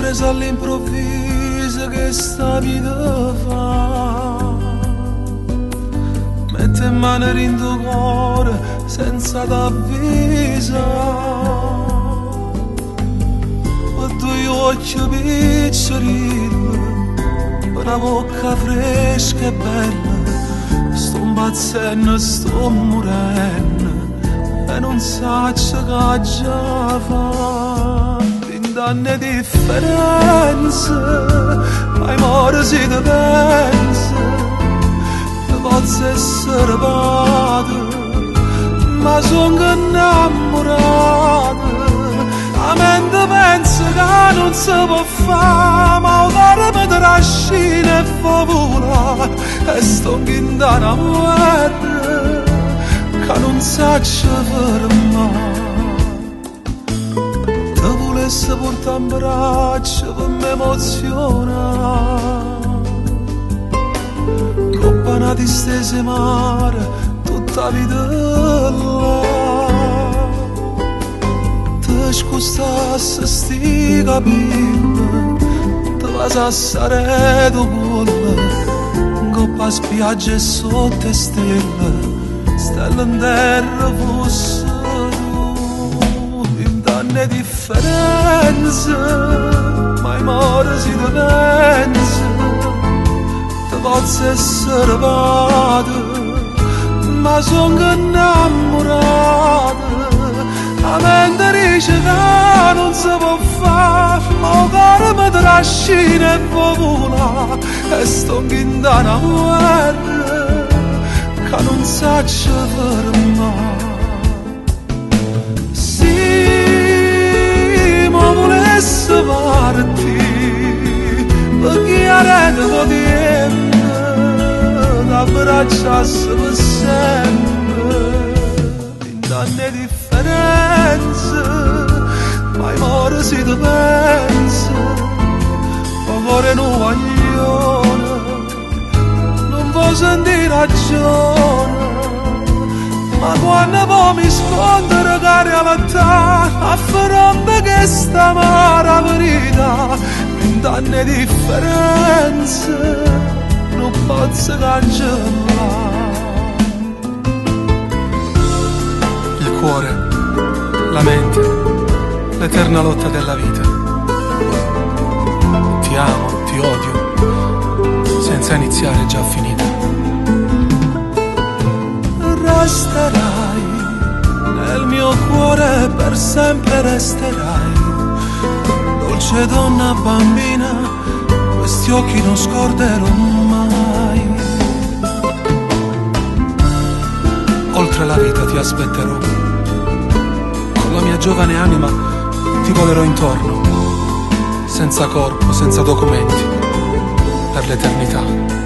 presa all'improvviso che sta vita fa, mette in mano in tuo cuore senza t'avvisa, e due occhi piccolini, una bocca fresca e bella, sto impazzendo, sto morendo e non so che già fa. Vent'anni di differenza, mai more si te pensa, posso essere padre, ma sono innamorato. La mente pensa che non si può fare, ma il cuore mi trascina e fa volare, e sto in una guerra che non saccio fermare. Te volesse portare in braccio per mi emozionare, troppo una distesa mare tutta la vita là. Te scusasse sti capelli, te passasse tu cuore, in coppa spiaggia e sotto stelle, stelle in terra fosse tu. Vent'anni di differenza, mai more si te pensa, te posso essere padre, ma sono innamorato. La mente dice che non si può fare, ma il cuore mi trascina e fa volare, e sto in una guerra che non saccio fermare. Se mi volesse partire, perché la rete potente t'abbracciasse per sempre. Vent'anni di differenza, mai more si te pensa, ma cuore non guaglione, non può sentire ragione, ma quando poi mi sfondere la realtà, afferrando che sta amara verità. Vent'anni di differenza, non posso cancellare. Il cuore, la mente, l'eterna lotta della vita. Ti amo, ti odio, senza iniziare è già finita. Resterai nel mio cuore, per sempre resterai, dolce donna bambina, questi occhi non scorderò mai. Oltre la vita ti aspetterò, con la mia giovane anima ti volerò intorno, senza corpo, senza documenti, per l'eternità.